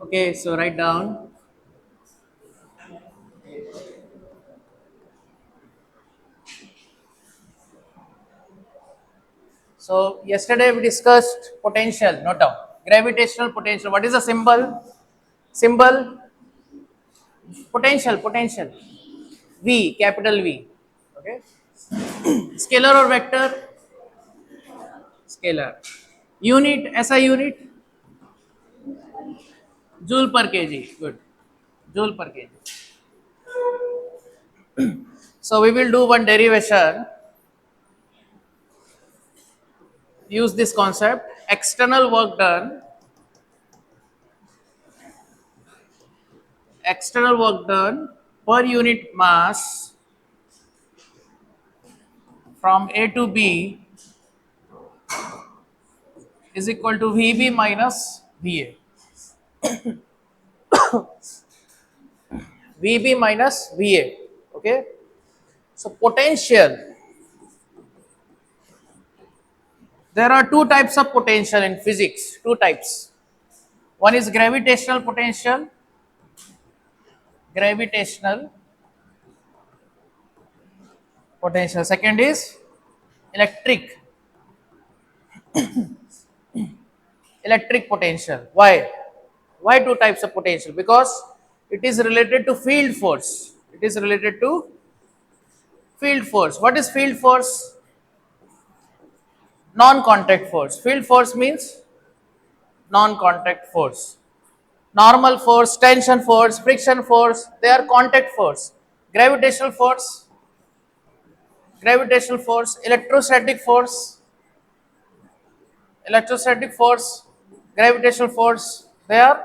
Okay, so write down. So yesterday we discussed potential. Note down. Gravitational potential. What is the symbol? Symbol potential. Potential. V. Capital V. Okay. Scalar or vector? Scalar. Unit. SI unit. Joule per kg. Good. Joule per kg. So we will do one derivation. Use this concept. External work done. External work done per unit mass from A to B is equal to VB minus VA. VB minus VA. Okay. So potential. There are two types of potential in physics. Two types. One is gravitational potential. Gravitational potential. Second is electric. Electric potential. Why? Why two types of potential? Because it is related to field force. It is related to field force. What is field force? Non-contact force. Field force means non-contact force. Normal force, tension force, friction force, they are contact force. Gravitational force, gravitational force, electrostatic force, gravitational force, they are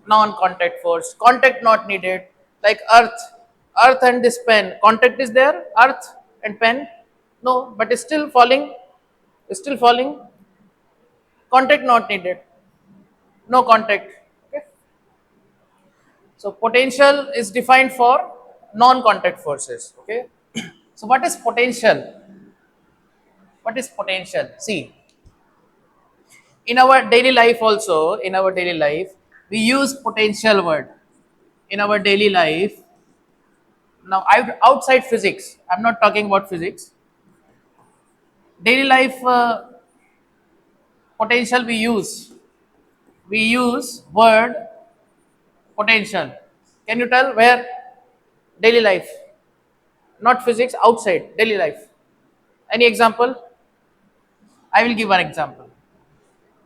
non-contact force. Contact not needed. Like earth and this pen, contact is there, earth and pen, no, but it's still falling, contact not needed, no contact. Okay. So potential is defined for non-contact forces. Okay. So what is potential? What is potential? See, in our daily life also, in our daily life, we use potential word in our daily life. Now, outside physics, I'm not talking about physics. Daily life potential we use word potential. Can you tell where? Daily life, not physics. Outside daily life. Any example? I will give one example.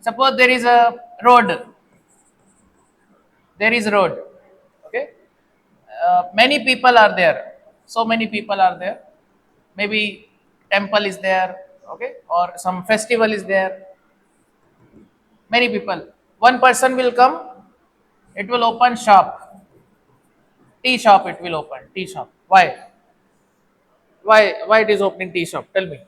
Suppose there is a road. There is a road. Okay. Many people are there. So many people are there. Maybe temple is there. Okay. Or some festival is there. Many people. One person will come. It will open shop. Tea shop. It will open. Tea shop. Why? Why it is opening tea shop? Tell me.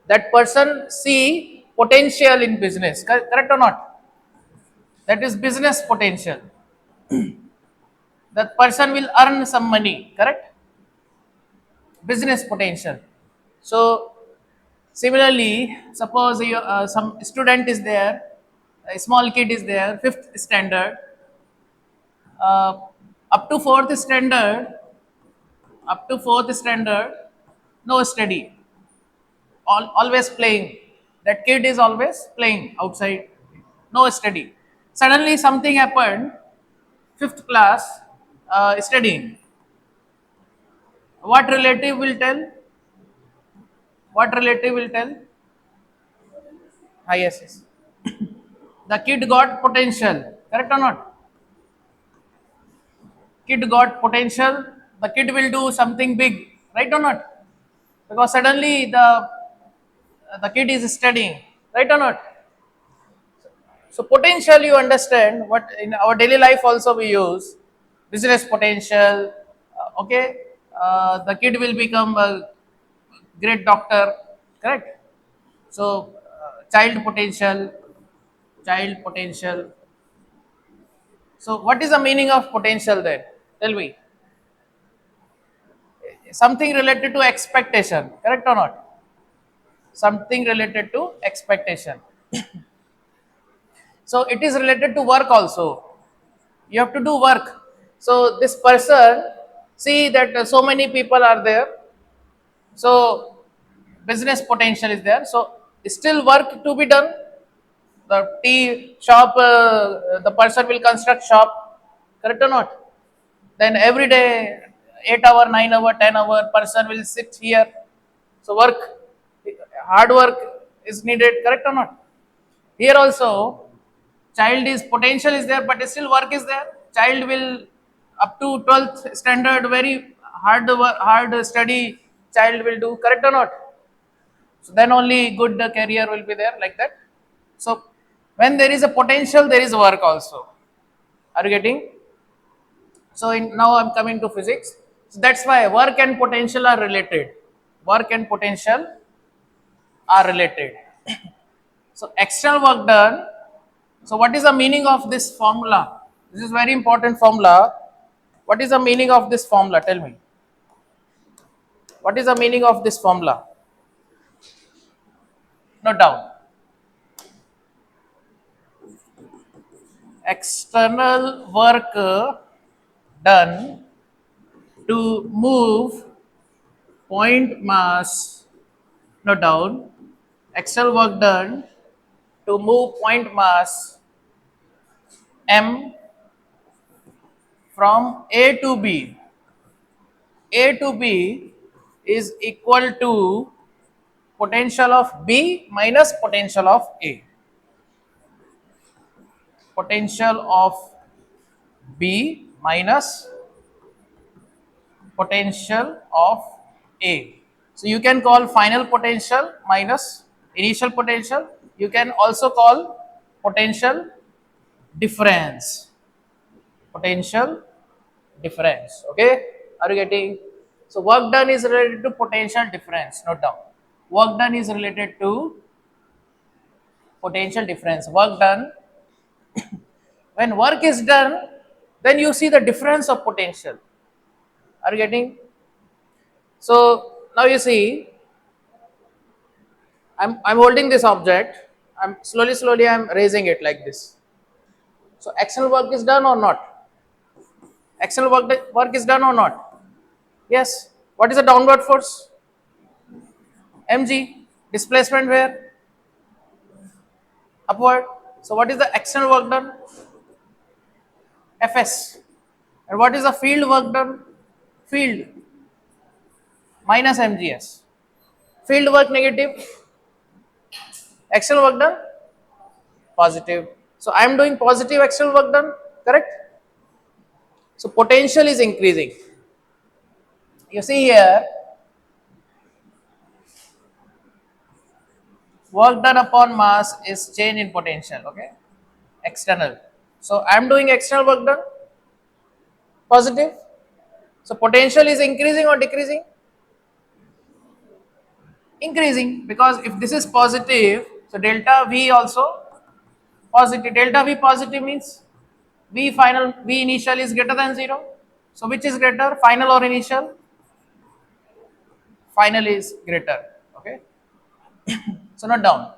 That person see potential in business. Correct or not? That is business potential. That person will earn some money. Correct? Business potential. So similarly, suppose some student is there, a small kid is there, fifth standard, uh, up to fourth standard, no study, always playing. That kid is always playing outside, no study. Suddenly something happened, fifth class, studying. What relative will tell? What relative will tell? Ah, yes, yes. The kid got potential, correct or not? Kid got potential, the kid will do something big, right or not? Because suddenly the kid is studying, right or not? So potential, you understand what in our daily life also we use business potential. Okay, the kid will become a great doctor, correct? So child potential. So what is the meaning of potential then? Tell me. Something related to expectation, correct or not? something related to expectation. So it is related to work also. You have to do work. So this person, see that so many people are there. So business potential is there. So still work to be done. The tea shop, the person will construct shop, correct or not? Then every day, 8 hour, 9 hour, 10 hour, person will sit here. So work, hard work is needed, correct or not? Here also, child is potential is there, but still work is there. Child will up to 12th standard, very hard study. Child will do, correct or not? So then only good career will be there, like that. So when there is a potential, there is work also. Are you getting? So now I'm coming to physics. So that's why work and potential are related. Work and potential are related. So external work done. So what is the meaning of this formula? This is very important formula. What is the meaning of this formula? Tell me. What is the meaning of this formula? Note down. External work done to move point mass. Note down. External work done to move point mass m from A to B. A to B is equal to potential of B minus potential of A. Potential of B minus potential of A. So you can call final potential minus initial potential. You can also call potential difference. Potential difference. Okay, are you getting? So work done is related to potential difference. Note down. Work done is related to potential difference. Work done. When work is done, then you see the difference of potential. Are you getting? So now you see, I'm holding this object. I'm slowly I'm raising it like this. So external work is done or not? External work is done or not? Yes. What is the downward force? Mg. Displacement where? Upward. So what is the external work done? Fs. And what is the field work done? Field minus mgs. Field work negative. External work done positive. So I am doing positive external work done, correct? So potential is increasing. You see here, work done upon mass is change in potential, okay? External. So I am doing external work done positive. So potential is increasing or decreasing? Increasing, because if this is positive, so delta V also positive. Delta V positive means V final, V initial is greater than 0. So which is greater, final or initial? Final is greater, okay? So note down.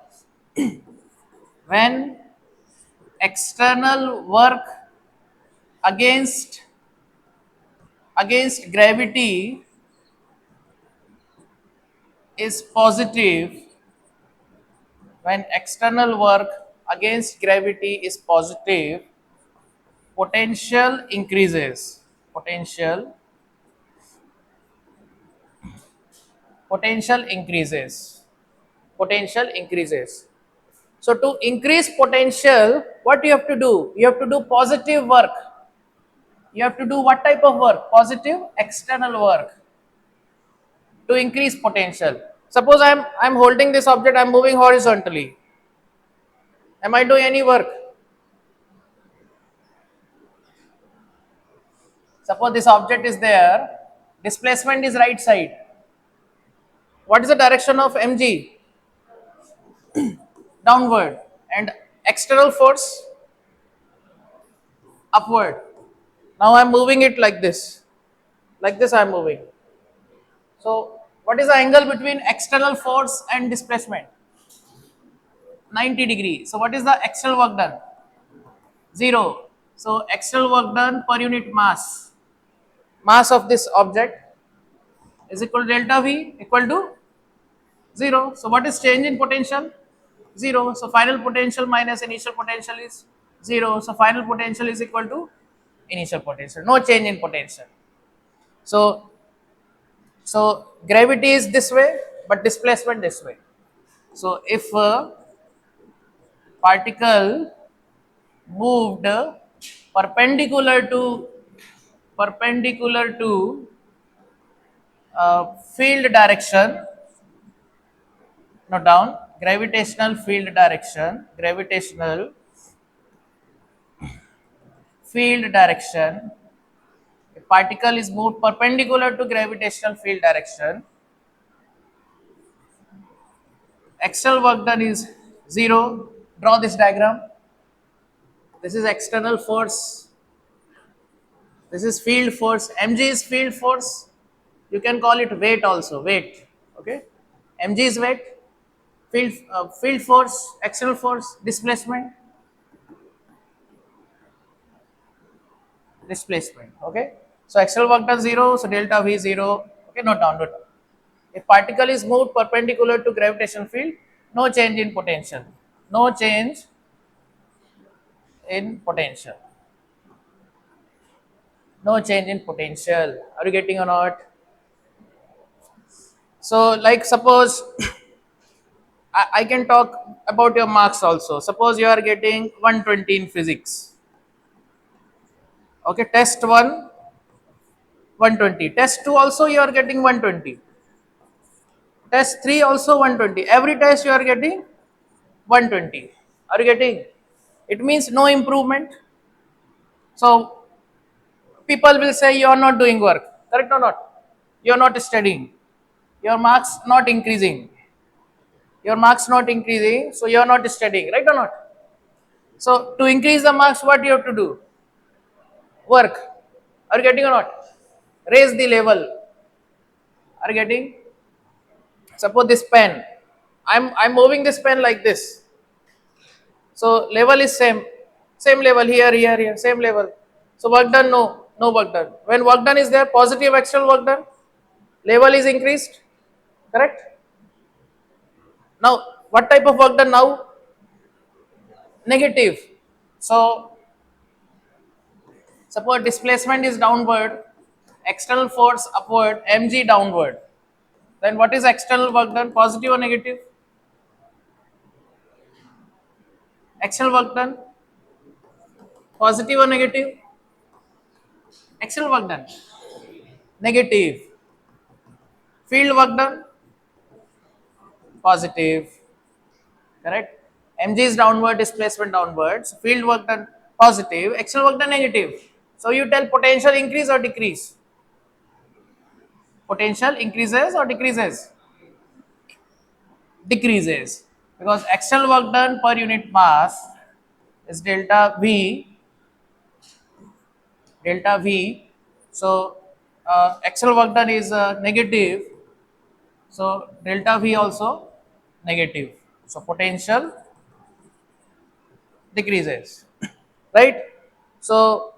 When external work against gravity is positive, when external work against gravity is positive, potential increases. Potential increases. Potential increases. So to increase potential, what you have to do? You have to do positive work. You have to do what type of work? Positive external work to increase potential. Suppose I'm holding this object, I'm moving horizontally. Am I doing any work? Suppose this object is there, displacement is right side. What is the direction of mg? Downward. And external force? Upward. Now I'm moving it like this. Like this I'm moving. So What is the angle between external force and displacement? 90 degree. So what is the external work done? 0. So external work done per unit mass. Mass of this object is equal to delta V equal to 0. So what is change in potential? 0. So final potential minus initial potential is 0. So final potential is equal to initial potential. No change in potential. So gravity is this way, but displacement this way. So if a particle moved perpendicular to field direction, note down, gravitational field direction, a particle is moved perpendicular to gravitational field direction, external work done is 0. Draw this diagram. This is external force, this is field force, mg is field force, you can call it weight also, weight, okay, mg is weight, field force, external force, displacement, okay. So external work done 0, so delta V 0, okay, note down. A particle is moved perpendicular to gravitational field, no change in potential, no change in potential, no change in potential. Are you getting or not? So like suppose I can talk about your marks also. Suppose you are getting 120 in physics. Okay, test 1, 120. Test 2 also you are getting 120. Test 3 also 120. Every test you are getting 120. Are you getting? It means no improvement. So people will say you are not doing work. Correct or not? You are not studying. Your marks not increasing. Your marks not increasing, so you are not studying. Right or not? So to increase the marks, what you have to do? Work. Are you getting or not? Raise the level. Are you getting? Suppose this pen. I'm moving this pen like this. So level is same. Same level here, same level. So work done, no work done. When work done is there, positive external work done, level is increased. Correct? Now, what type of work done now? Negative. So suppose displacement is downward, external force upward, mg downward. Then what is external work done? Positive or negative? External work done? Positive or negative? External work done? Negative. Field work done? Positive. Correct? Mg is downward, displacement downwards. Field work done positive, external work done negative. So you tell potential increase or decrease? Potential increases or decreases? Decreases. Because external work done per unit mass is delta V. So external work done is negative. So delta V also negative. So potential decreases, right? So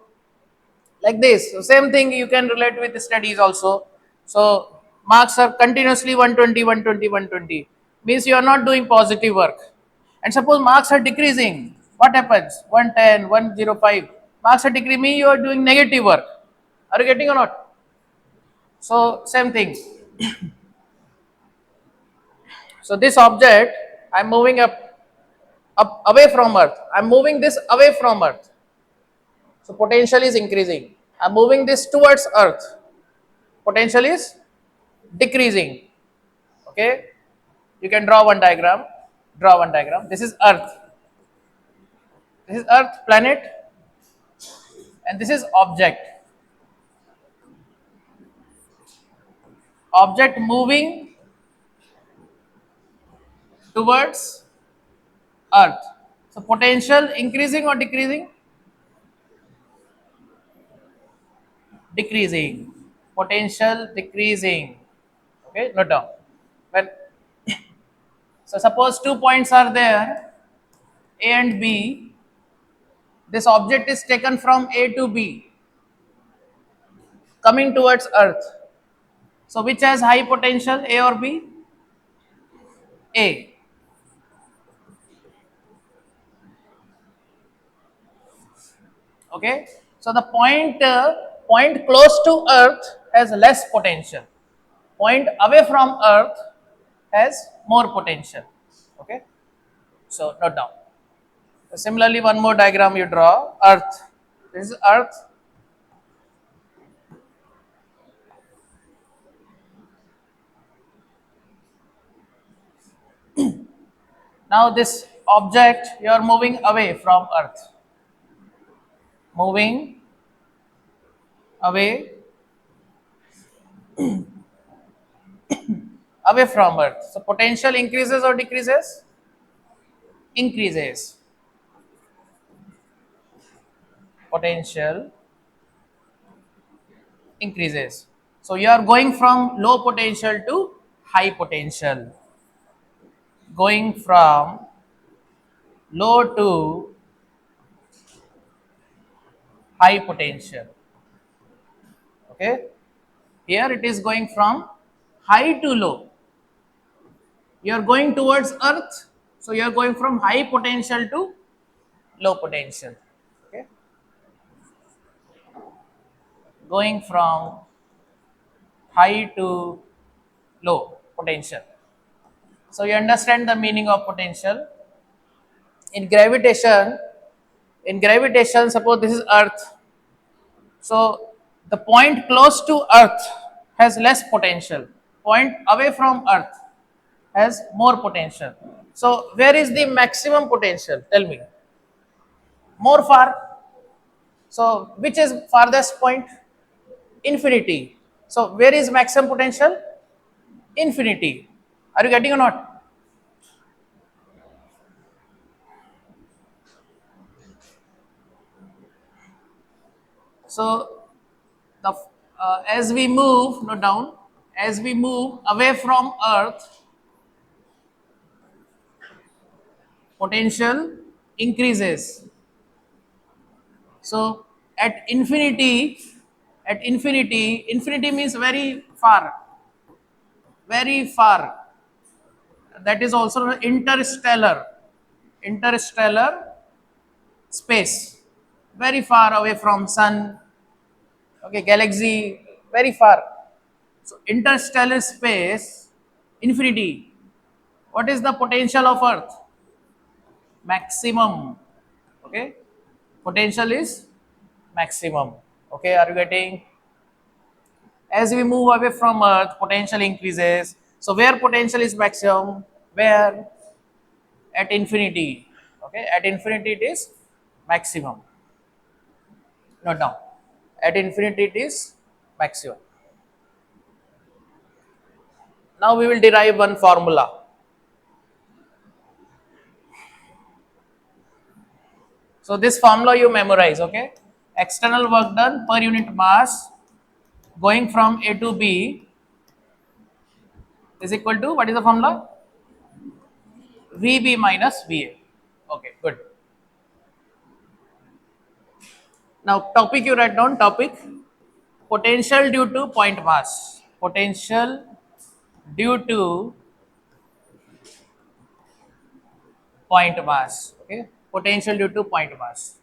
like this, so same thing you can relate with studies also. So marks are continuously 120, 120, 120. Means you are not doing positive work. And suppose marks are decreasing, what happens? 110, 105. Marks are decreasing, means you are doing negative work. Are you getting or not? So same thing. So this object, I'm moving up away from Earth. I'm moving this away from Earth. So potential is increasing. I'm moving this towards Earth. Potential is decreasing. Okay, you can draw one diagram. This is Earth, planet, and this is object moving towards Earth. So potential increasing or decreasing? Decreasing. Potential decreasing. Okay, note down. When so suppose 2 points are there, A and B. This object is taken from A to B, coming towards Earth. So which has high potential, A or B? A. Okay. So the point close to Earth has less potential. Point away from Earth has more potential. Okay. So note down. Similarly, one more diagram you draw. Earth. This is Earth. Now this object you are moving away from Earth. Moving away away from Earth. So potential increases or decreases? Increases. Potential increases. So you are going from low potential to high potential. Going from low to high potential. Okay. Here it is going from high to low. You are going towards Earth. So you are going from high potential to low potential. Okay. Going from high to low potential. So you understand the meaning of potential. In gravitation, suppose this is Earth. So the point close to Earth has less potential. Point away from Earth has more potential. So where is the maximum potential? Tell me. More far. So which is farthest point? Infinity. So where is maximum potential? Infinity. Are you getting or not? So the as we move, note down, as we move away from Earth, potential increases. So infinity means very far, very far. That is also interstellar space, very far away from sun. Okay, galaxy, very far. So interstellar space, infinity. What is the potential of Earth? Maximum. Okay, potential is maximum. Okay, are you getting? As we move away from Earth, potential increases. So where potential is maximum? Where? At infinity. Okay, at infinity it is maximum. Note down. At infinity it is maximum. Now we will derive one formula. So this formula you memorize. Okay, external work done per unit mass going from A to B is equal to, what is the formula? VB minus VA. Okay, good. Now topic you write down, topic potential due to point mass. Potential due to point mass. Okay, potential due to point mass.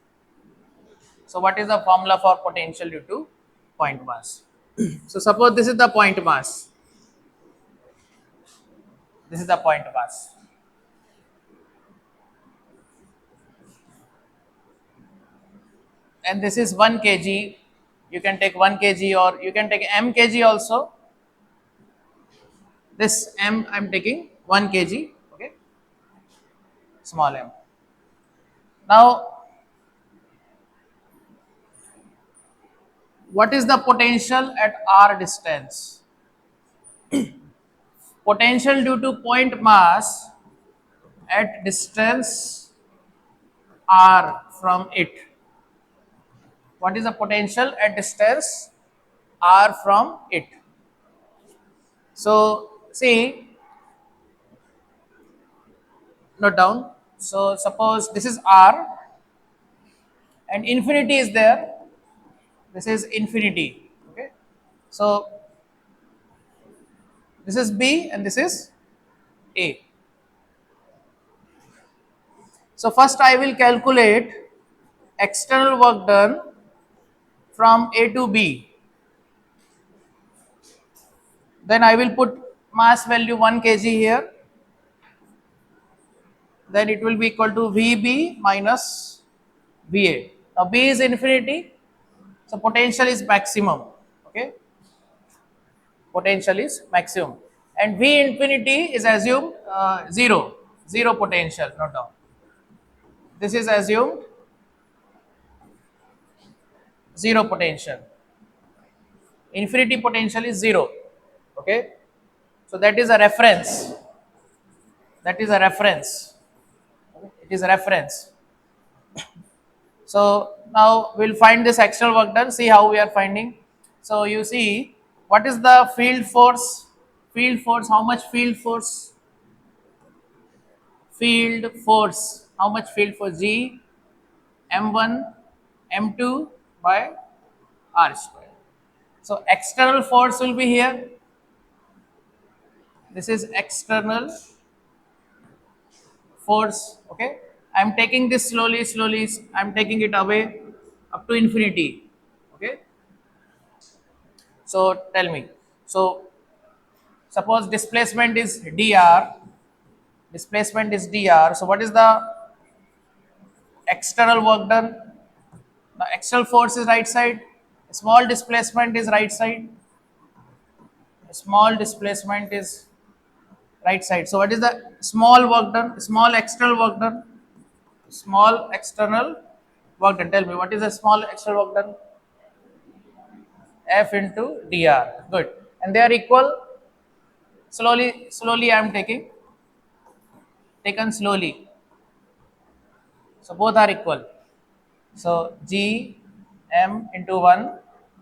So what is the formula for potential due to point mass? So suppose this is the point mass. This is the point mass. And this is 1 kg. You can take 1 kg or you can take m kg also. This m I'm taking 1 kg. Okay, small m. Now what is the potential at r distance? Potential due to point mass at distance r from it. What is the potential at distance r from it? So see, note down. So suppose this is R and infinity is there. This is infinity. Okay. So this is B and this is A. So first I will calculate external work done from A to B. Then I will put mass value 1 kg here. Then it will be equal to VB minus VA. Now B is infinity, so potential is maximum. Okay, potential is maximum, and V infinity is assumed zero potential. Note down. This is assumed zero potential. Infinity potential is zero. Okay, so that is a reference. That is a reference. It is a reference. So now we'll find this external work done. See how we are finding. So you see, what is the field force? Field force. How much field force? Field force. How much field force? G M1 M2 by R square. So external force will be here. This is external force. Okay. I am taking this slowly, slowly. I am taking it away up to infinity. Okay. So tell me. So suppose displacement is dr. Displacement is dr. So what is the external work done? The external force is right side. Small displacement is right side. Small displacement is right side. So what is the small work done? Small external work done. Small external work done. Tell me what is the small external work done? F into dr. Good. And they are equal. Slowly, slowly I am taken slowly. So both are equal. So G M into 1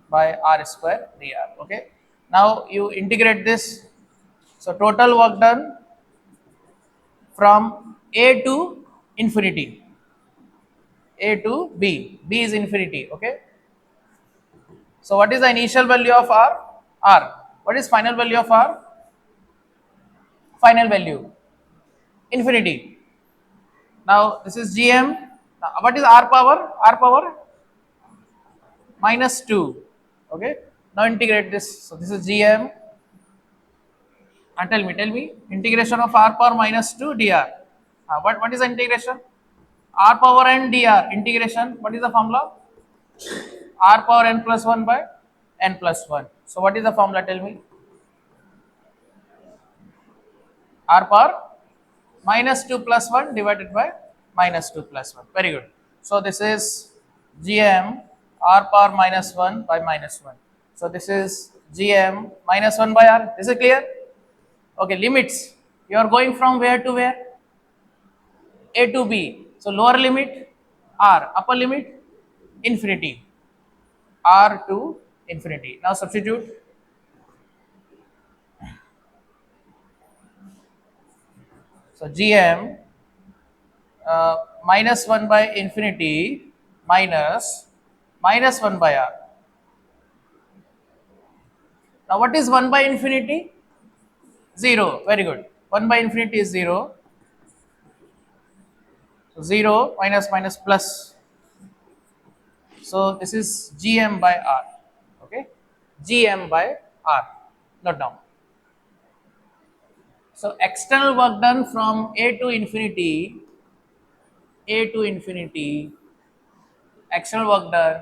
by R square dr. Okay. Now you integrate this. So total work done from A to infinity. A to B. B is infinity. Okay. So what is the initial value of R? R. What is final value of R? Final value infinity. Now this is GM. Now, what is R power? R power minus 2. Okay. Now integrate this. So this is GM. And tell me, integration of R power minus 2 dr. What is the integration? R power n dr. Integration. What is the formula? R power n plus 1 by n plus 1. So what is the formula? Tell me. R power minus 2 plus 1 divided by minus 2 plus 1. Very good. So this is Gm R power minus 1 by minus 1. So this is Gm minus 1 by R. Is it clear? Okay, limits. You are going from where to where? A to B. So lower limit R, upper limit infinity. R to infinity. Now substitute. So Gm minus 1 by infinity minus 1 by R. Now what is 1 by infinity? 0. Very good. 1 by infinity is 0. So 0 minus minus plus. So this is Gm by R. Okay. Gm by R. Note down. So external work done from A to infinity, external work done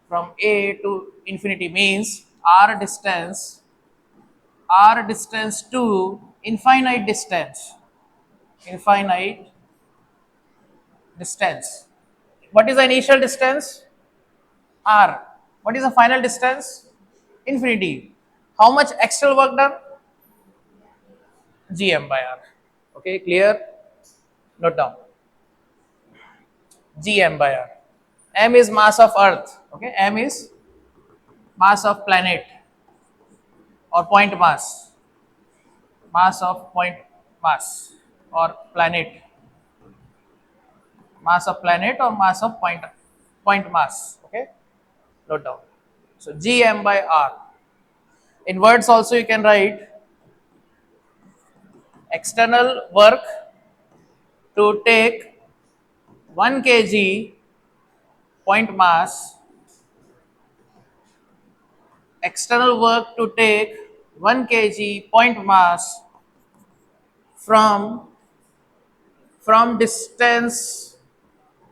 from A to infinity means R distance to infinite distance. What is the initial distance? R. What is the final distance? Infinity. How much external work done? Gm by R. Okay, clear? Note down. Gm by R. M is mass of Earth. Okay, M is mass of planet or point mass. mass of point mass or planet, mass of planet or mass of point mass. Okay, note down. So gm by r. In words also you can write external work to take 1 kg point mass, external work to take 1 kg point mass from distance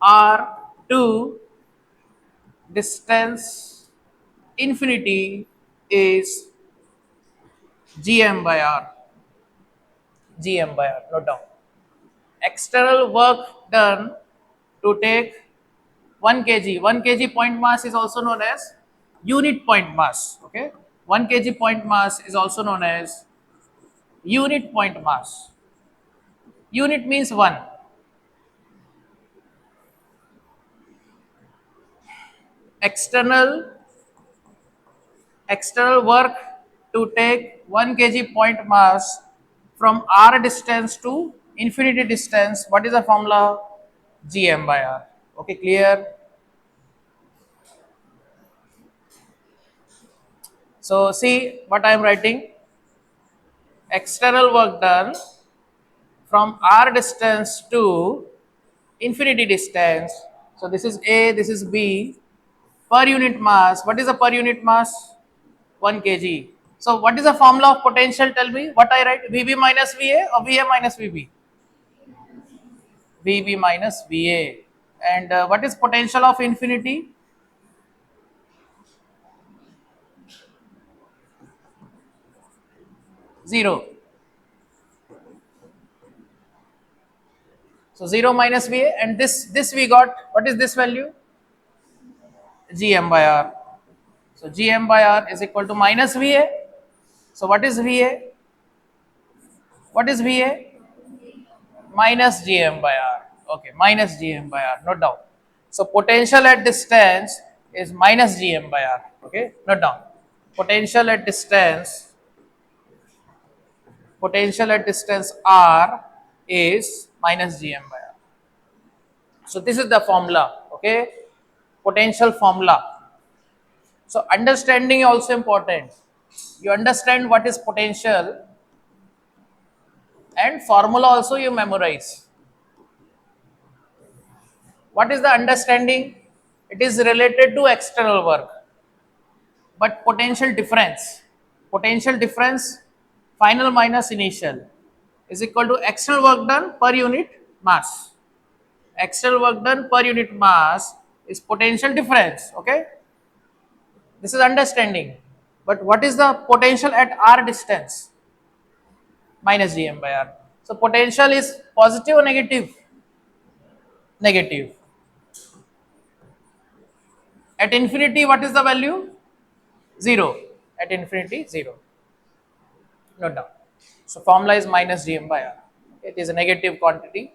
r to distance infinity is gm by r. Gm by r, note down. External work done to take 1 kg. 1 kg point mass is also known as unit point mass. Okay, 1 kg point mass is also known as unit point mass. Unit means 1. External work to take 1 kg point mass from r distance to infinity distance. What is the formula? Gm by r. Okay, clear? So see what I am writing. External work done from r distance to infinity distance. So this is A, this is B. Per unit mass. What is the per unit mass? 1 kg. So what is the formula of potential? Tell me what I write. VB minus VA or VA minus VB? VB minus VA. And what is potential of infinity? Zero. So 0 minus VA, and this we got. What is this value? Gm by R. So Gm by R is equal to minus VA. So what is VA? What is VA? Minus Gm by R. Okay, minus Gm by R. Note down. So potential at distance is minus Gm by R. Okay, note down. Potential at distance R is minus Gm by R. So this is the formula. Okay, potential formula. So understanding is also important. You understand what is potential, and formula also you memorize. What is the understanding? It is related to external work, but potential difference, final minus initial, is equal to external work done per unit mass. External work done per unit mass is potential difference. Okay, this is understanding. But what is the potential at r distance? Minus Gm by r. So potential is positive or negative? Negative. At infinity, what is the value? 0. At infinity, 0. Note down. So formula is minus Gm by r. It is a negative quantity.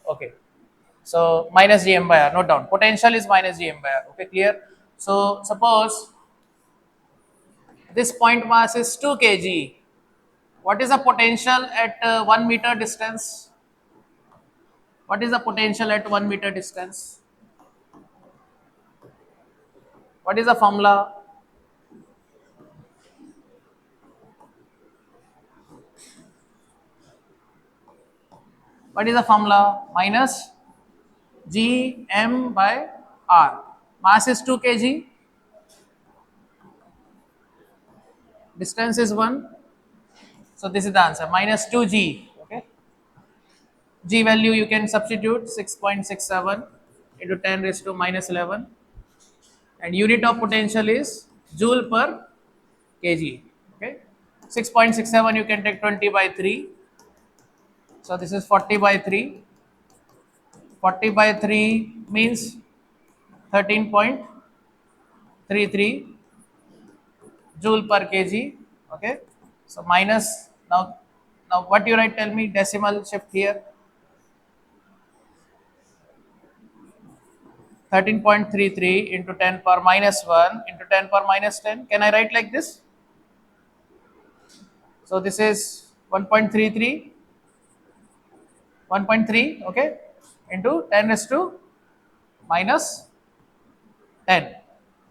Okay. So minus Gm by r. Note down. Potential is minus Gm by r. Okay, clear? So suppose this point mass is 2 kg. What is the potential at 1 meter distance? What is the potential at 1 meter distance? What is the formula? What is the formula? Minus Gm by R. Mass is 2 kg. Distance is 1. So this is the answer. Minus 2G. Okay. G value you can substitute 6.67 into 10 raised to minus 11. And unit of potential is joule per kg. Okay. 6.67 you can take 20 by 3. So this is 40 by 3. 40 by 3 means 13.33 joule per kg. Okay. So minus, now what you write, tell me, decimal shift here. 13.33 into 10 power minus 1 into 10 power minus 10. Can I write like this? So this is 1.33, 1.3, okay, into 10 raised to minus 10,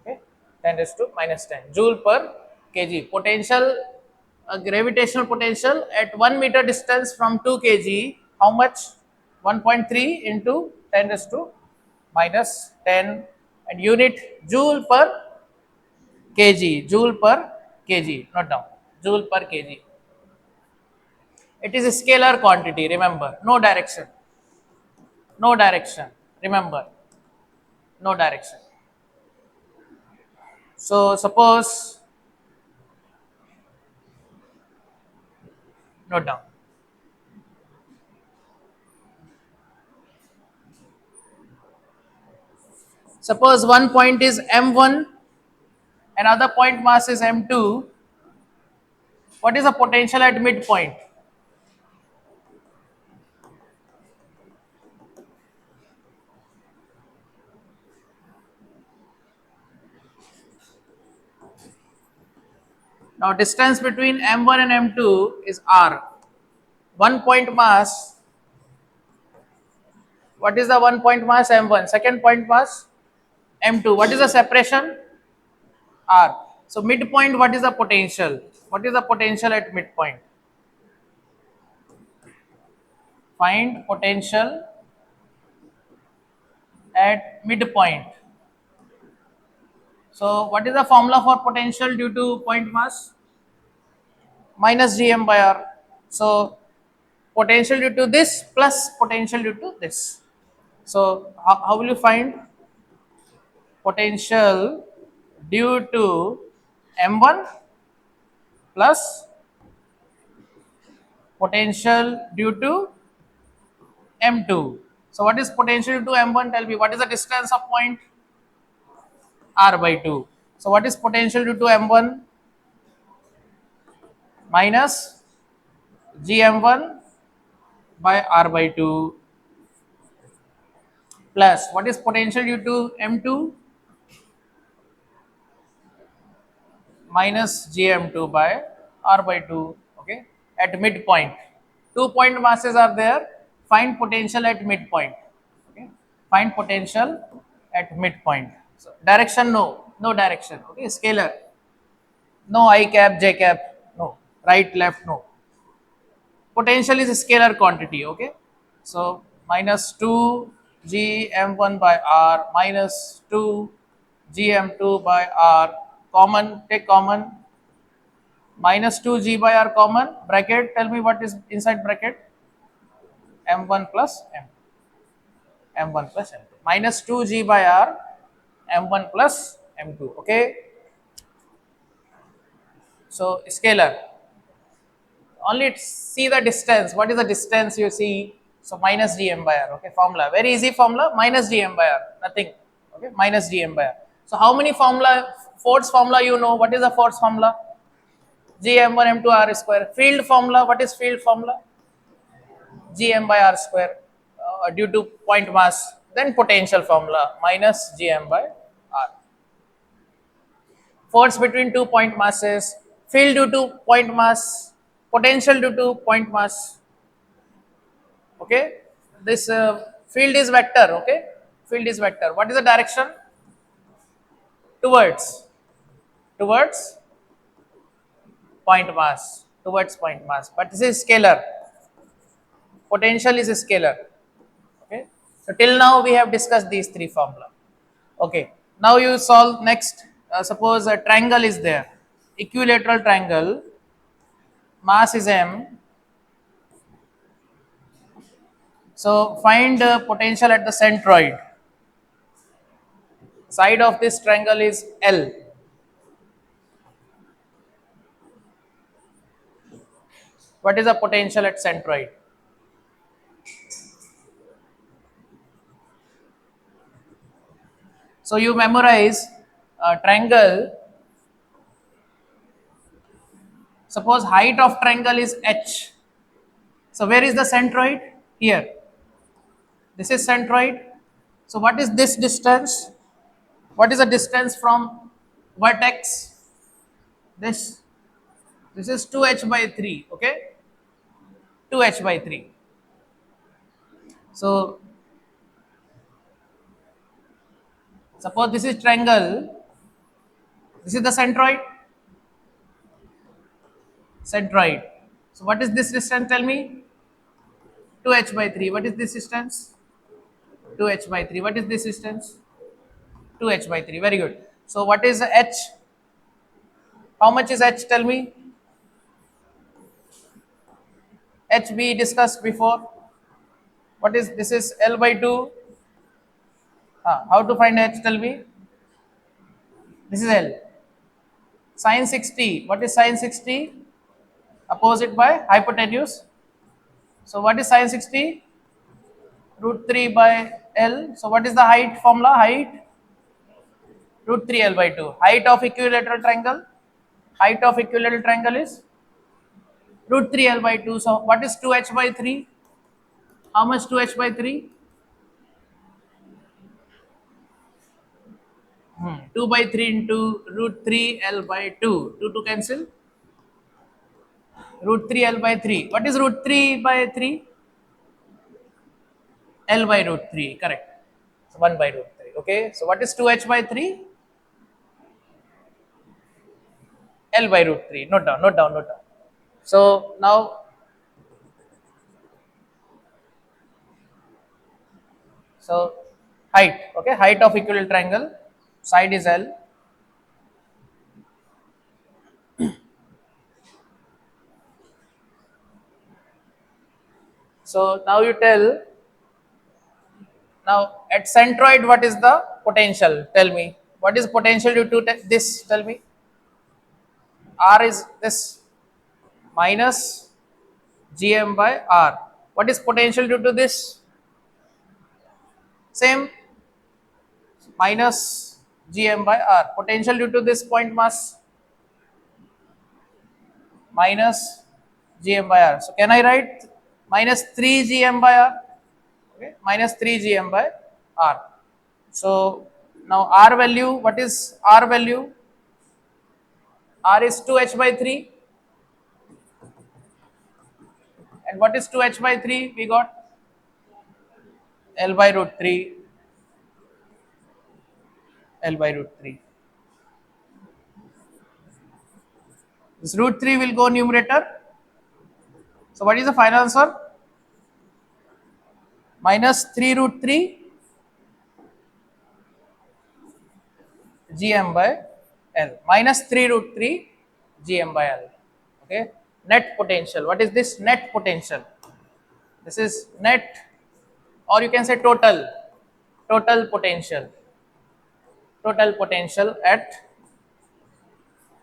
okay, 10 raised to minus 10 joule per kg. Potential, gravitational potential at 1 meter distance from 2 kg, how much? 1.3 into 10 raised to minus 10, and unit joule per kg, joule per kg, note down, joule per kg. It is a scalar quantity, remember, no direction, no direction, remember, no direction. So suppose, note down, suppose one point is m1, another point mass is m2. What is the potential at midpoint? Now distance between m1 and m2 is r. One point mass, what is the one point mass? m1. Second point mass m2. What is the separation? r. So midpoint, what is the potential? What is the potential at midpoint? Find potential at midpoint. So what is the formula for potential due to point mass? Minus gm by r. So potential due to this plus potential due to this. So how will you find potential due to m1 plus potential due to m2? So what is potential due to m1? Tell me, what is the distance of point? R by 2. So what is potential due to m1? Minus gm1 by r by 2 plus what is potential due to m2? Minus gm2 by r by 2, okay, at midpoint. 2 point masses are there. Find potential at midpoint, okay, find potential at midpoint. So direction, no direction, okay, scalar, no I cap, j cap, no, right, left, no. Potential is a scalar quantity, okay. So minus 2 g m1 by r minus 2 g m2 by r, common, take common, minus 2 g by r common, bracket, tell me what is inside bracket? m1 plus m1 plus m2, minus 2 g by r m1 plus m2, okay. So scalar, only see the distance. What is the distance you see? So minus dm by r, okay, formula, very easy formula, minus dm by r, nothing, okay, minus dm by r. So how many formula, force formula you know? What is the force formula? Gm1 m2 r square. Field formula, what is field formula? Gm by r square, due to point mass. Then potential formula, minus Gm by r. Force between 2 point masses, field due to point mass, potential due to point mass, okay. This field is vector, okay, field is vector. What is the direction? Towards point mass, towards point mass, but this is scalar. Potential is a scalar, okay. So till now we have discussed these three formula, okay. Now you solve next. Suppose a triangle is there, equilateral triangle, mass is m. So find potential at the centroid. Side of this triangle is L. What is the potential at centroid? So you memorize triangle. Suppose height of triangle is h. So where is the centroid? Here. This is centroid. So what is this distance? What is the distance from vertex? This is 2h by 3, okay. 2h by 3. So suppose this is triangle, this is the centroid. Centroid. So what is this distance? Tell me. 2h by 3. What is this distance? 2h by 3. What is this distance? 2h by 3. Very good. So what is h? How much is h? Tell me. H we discussed before. What is this? Is L by 2. How to find h? Tell me. This is L. Sin 60. What is sin 60? Opposite by hypotenuse. So what is sin 60? Root 3 by L. So what is the height formula? Height root 3 L by 2. Height of equilateral triangle. Height of equilateral triangle is root 3 L by 2. So what is 2h by 3? How much 2h by 3? 2 by 3 into root 3 L by 2. 2 to cancel. Root 3 L by 3. What is root 3 by 3? L by root 3. Correct. So 1 by root 3. Okay. So what is 2h by 3? L by root 3. Note down, note down, note down. So now, so height, okay, height of equilateral triangle, side is L. So now you tell, now at centroid what is the potential? Tell me. What is potential due to this? Tell me. R is this minus Gm by R. What is potential due to this? Same, minus Gm by R. Potential due to this point mass minus Gm by R. So can I write minus 3 Gm by R? Okay, minus 3 Gm by R. So now R value, what is R value? R is 2h by 3. And what is 2h by 3? We got L by root 3. L by root 3. This root 3 will go numerator. So what is the final answer? Minus 3 root 3 Gm by L. Minus 3 root 3 Gm by L. Okay. Net potential. What is this net potential? This is net, or you can say total. Total potential. Total potential at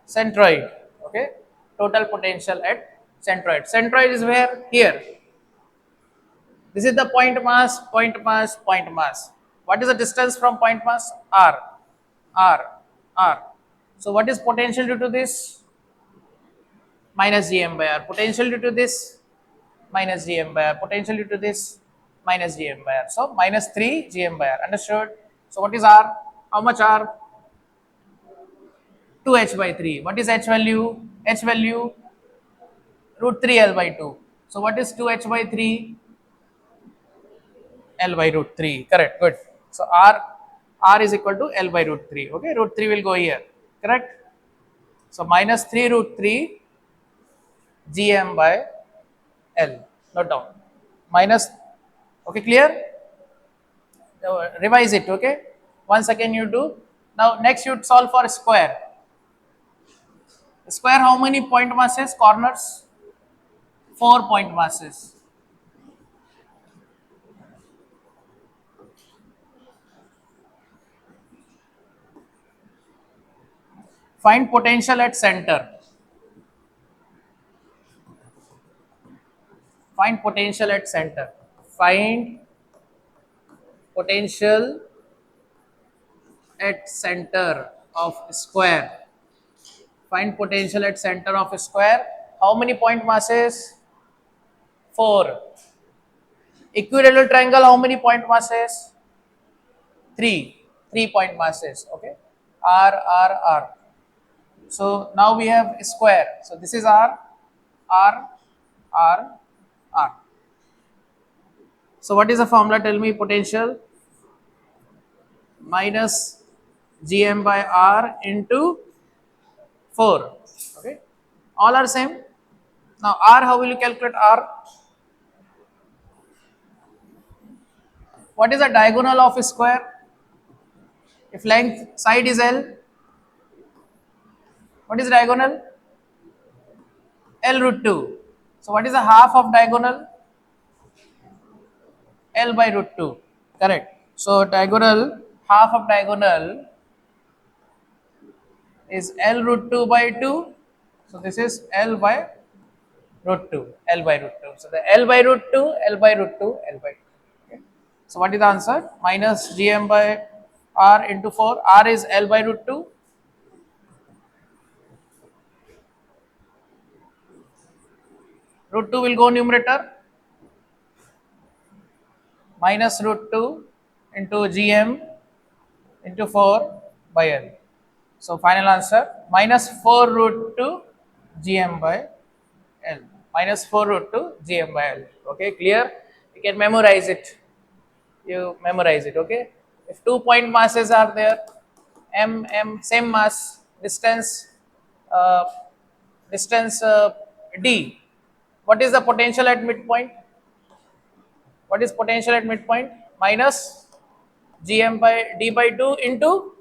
centroid. Okay. Total potential at centroid. Centroid is where? Here. This is the point mass, point mass, point mass. What is the distance from point mass? R. R. R. So what is potential due to this? Minus Gm by R. Potential due to this? Minus Gm by R. Potential due to this? Minus Gm by R. So minus 3 Gm by R. Understood? So what is R? How much R? 2h by 3. What is h value? H value root 3 L by 2. So what is 2h by 3? L by root 3. Correct. Good. So R is equal to L by root 3. Okay. Root 3 will go here. Correct. So minus 3 root 3 Gm by L. Note down. Minus. Okay. Clear? Revise it. Okay. 1 second you do. Now next you solve for square. Square how many point masses? Corners? 4 point masses. Find potential at center. Find potential at center. Find potential at center of square. Find potential at center of square. How many point masses? 4. Equilateral triangle, how many point masses? 3. 3 point masses. Okay. R, R, R. So now we have square. So this is R, R, R. R. So what is the formula? Tell me. Potential minus Gm by R into 4. Okay. All are same. Now R, how will you calculate R? What is the diagonal of a square? If length side is L, what is diagonal? L root 2. So what is the half of diagonal? L by root 2. Correct. So diagonal, half of diagonal is L root 2 by 2. So this is L by root 2. L by root 2. So the L by root 2, L by root 2, L by 2. Okay. So what is the answer? Minus Gm by R into 4. R is L by root 2. Root 2 will go numerator. Minus root 2 into Gm into 4 by L. So final answer minus 4 root 2 Gm by L. Minus 4 root 2 Gm by L. Okay, clear? You can memorize it. You memorize it. Okay. If 2 point masses are there, M, same mass, uh, distance D. What is the potential at midpoint? What is potential at midpoint? Minus Gm by D by 2 into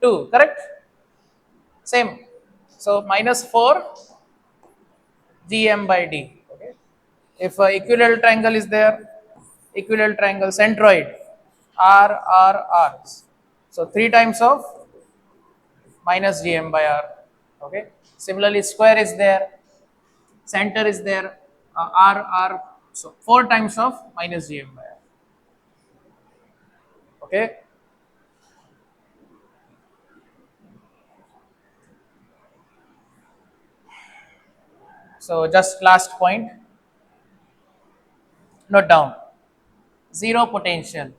2, correct? Same. So minus 4 Gm by D. Okay. If equilateral triangle is there, equilateral triangle centroid, R. So 3 times of minus Gm by R. Okay. Similarly, square is there, center is there, R. So 4 times of minus Gm by R. Okay. So just last point, note down. Zero potential.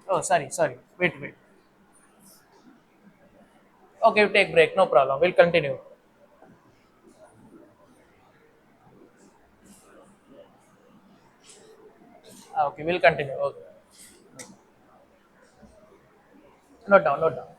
Oh, sorry. Wait. Okay, take break. No problem. We'll continue. Okay, we'll continue. Okay. Note down.